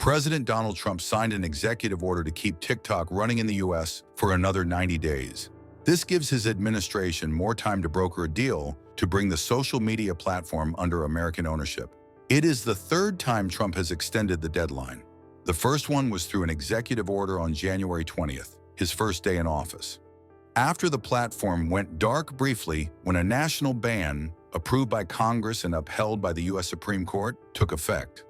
President Donald Trump signed an executive order to keep TikTok running in the U.S. for another 90 days. This gives his administration more time to broker a deal to bring the social media platform under American ownership. It is the third time Trump has extended the deadline. The first one was through an executive order on January 20th, his first day in office. After the platform went dark briefly when a national ban, approved by Congress and upheld by the U.S. Supreme Court, took effect.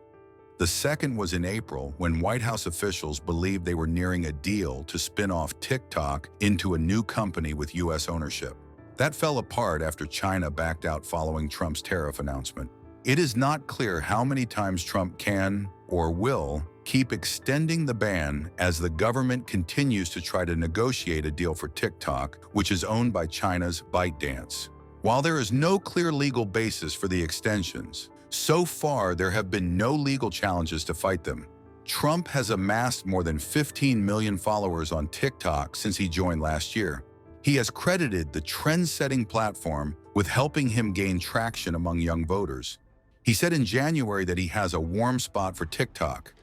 The second was in April when White House officials believed they were nearing a deal to spin off TikTok into a new company with U.S. ownership. That fell apart after China backed out following Trump's tariff announcement. It is not clear how many times Trump can or will keep extending the ban as the government continues to try to negotiate a deal for TikTok, which is owned by China's ByteDance. While there is no clear legal basis for the extensions, so far there have been no legal challenges to fight them. Trump has amassed more than 15 million followers on TikTok since he joined last year. He has credited the trend-setting platform with helping him gain traction among young voters. He said in January that he has a warm spot for TikTok.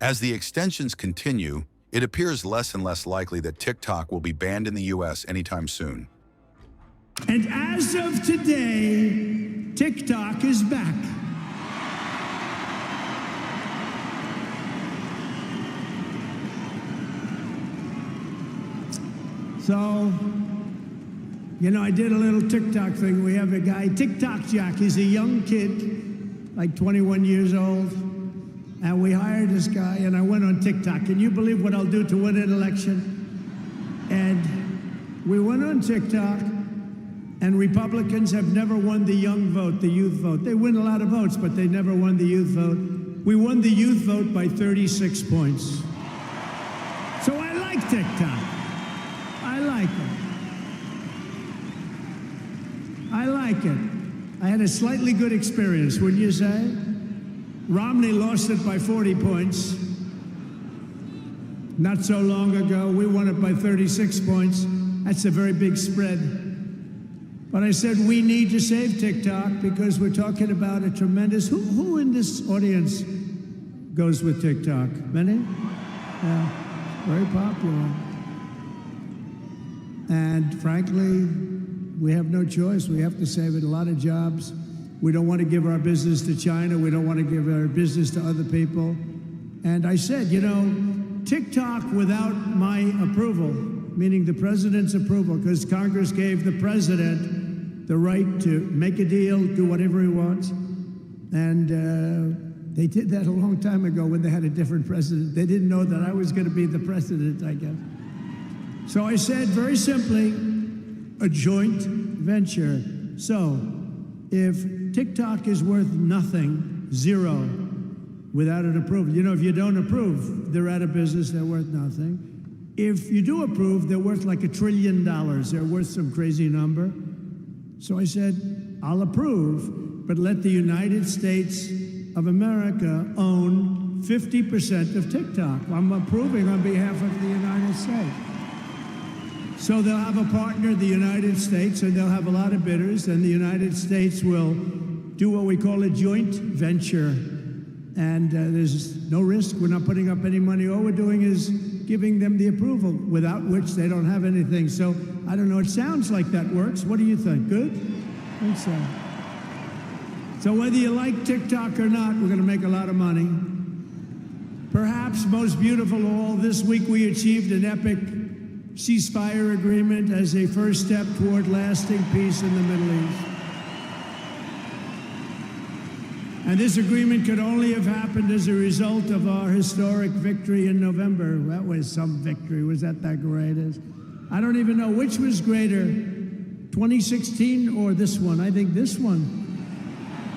As the extensions continue, it appears less and less likely that TikTok will be banned in the U.S. anytime soon. And as of today, TikTok is back. So, I did a little TikTok thing. We have a guy, TikTok Jack. He's a young kid, like 21 years old. And we hired this guy, and I went on TikTok. Can you believe what I'll do to win an election? And we went on TikTok, and Republicans have never won the young vote, the youth vote. They win a lot of votes, but they never won the youth vote. We won the youth vote by 36 points. So I like TikTok. I like it. I like it. I had a slightly good experience, wouldn't you say? Romney lost it by 40 points. Not so long ago, we won it by 36 points. That's a very big spread. But I said we need to save TikTok because we're talking about a tremendous... Who in this audience goes with TikTok? Many? Yeah, very popular. And frankly, we have no choice. We have to save it. A lot of jobs. We don't want to give our business to China. We don't want to give our business to other people. And I said, TikTok without my approval, meaning the president's approval, because Congress gave the president the right to make a deal, do whatever he wants. And they did that a long time ago when they had a different president. They didn't know that I was going to be the president, I guess. So I said, very simply, a joint venture. So if TikTok is worth nothing, zero, without an approval. If you don't approve, they're out of business, they're worth nothing. If you do approve, they're worth like $1 trillion. They're worth some crazy number. So I said, I'll approve, but let the United States of America own 50% of TikTok. I'm approving on behalf of the United States. So they'll have a partner, the United States, and they'll have a lot of bidders, and the United States will do what we call a joint venture. And there's no risk. We're not putting up any money. All we're doing is giving them the approval, without which they don't have anything. So I don't know. It sounds like that works. What do you think? Good? I think so. So whether you like TikTok or not, we're going to make a lot of money. Perhaps most beautiful of all, this week we achieved an epic ceasefire agreement as a first step toward lasting peace in the Middle East. And this agreement could only have happened as a result of our historic victory in November. That was some victory. Was that great? I don't even know which was greater, 2016 or this one. I think this one.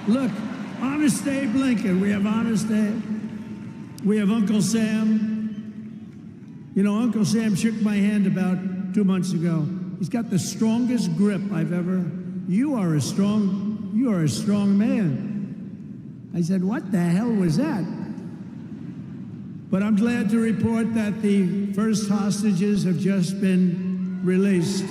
Look, Honest Abe Lincoln. We have Honest Abe. We have Uncle Sam. Uncle Sam shook my hand about 2 months ago. He's got the strongest grip I've ever. You are a strong man. I said, what the hell was that? But I'm glad to report that the first hostages have just been released.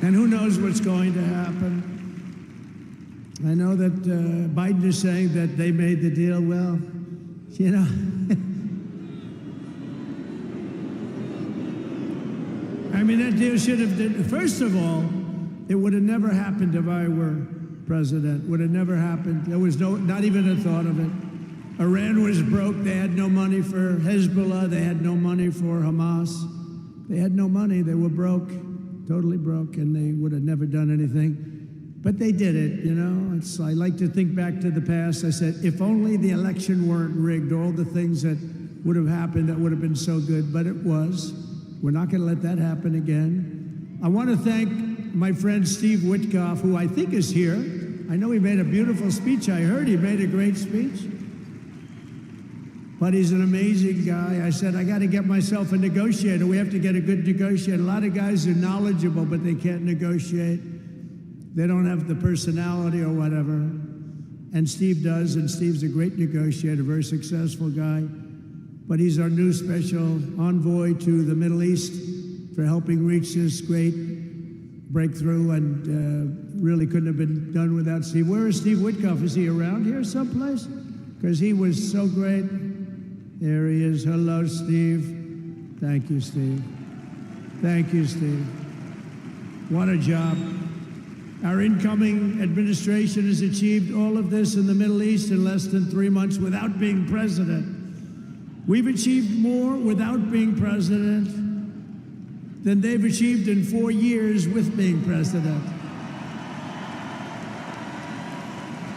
And who knows what's going to happen? I know that Biden is saying that they made the deal. Well, you know, I mean, that deal should have been, first of all, it would have never happened if I were president. Would have never happened. There was not even a thought of it. Iran was broke. They had no money for Hezbollah. They had no money for Hamas. They had no money. They were broke, totally broke, and they would have never done anything. But they did it, you know. I like to think back to the past. I said, if only the election weren't rigged, all the things that would have happened, that would have been so good, but it was. We're not going to let that happen again. I want to thank my friend Steve Witkoff, who I think is here. I know he made a beautiful speech. I heard he made a great speech. But he's an amazing guy. I said, I got to get myself a negotiator. We have to get a good negotiator. A lot of guys are knowledgeable, but they can't negotiate. They don't have the personality or whatever. And Steve does, and Steve's a great negotiator, very successful guy. But he's our new special envoy to the Middle East for helping reach this great breakthrough, and really couldn't have been done without Steve. Where is Steve Witkoff? Is he around here someplace? Because he was so great. There he is. Hello, Steve. Thank you, Steve. Thank you, Steve. What a job. Our incoming administration has achieved all of this in the Middle East in less than 3 months without being president. We've achieved more without being president than they've achieved in 4 years with being president.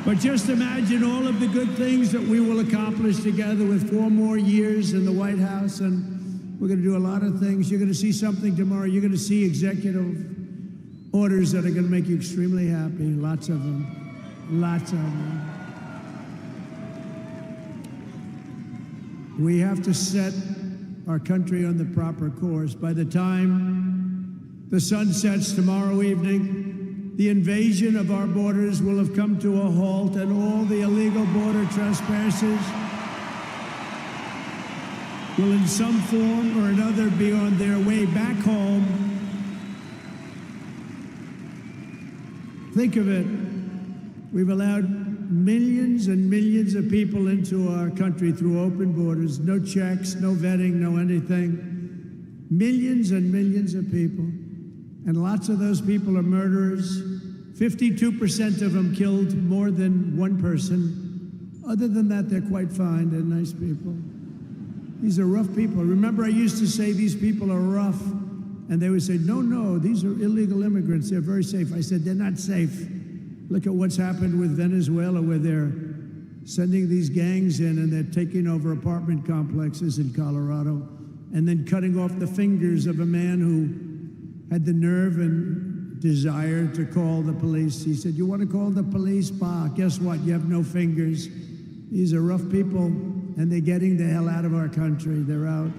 But just imagine all of the good things that we will accomplish together with 4 more years in the White House, and we're going to do a lot of things. You're going to see something tomorrow. You're going to see executive orders that are going to make you extremely happy. Lots of them. Lots of them. We have to set our country on the proper course. By the time the sun sets tomorrow evening, the invasion of our borders will have come to a halt, and all the illegal border trespassers will in some form or another be on their way back home. Think of it. We've allowed millions and millions of people into our country through open borders, no checks, no vetting, no anything. Millions and millions of people. And lots of those people are murderers. 52% of them killed more than one person. Other than that, they're quite fine. They're nice people. These are rough people. Remember, I used to say these people are rough. And they would say, no, no, these are illegal immigrants. They're very safe. I said, they're not safe. Look at what's happened with Venezuela, where they're sending these gangs in and they're taking over apartment complexes in Colorado and then cutting off the fingers of a man who had the nerve and desire to call the police. He said, you want to call the police? Bah, guess what? You have no fingers. These are rough people, and they're getting the hell out of our country. They're out.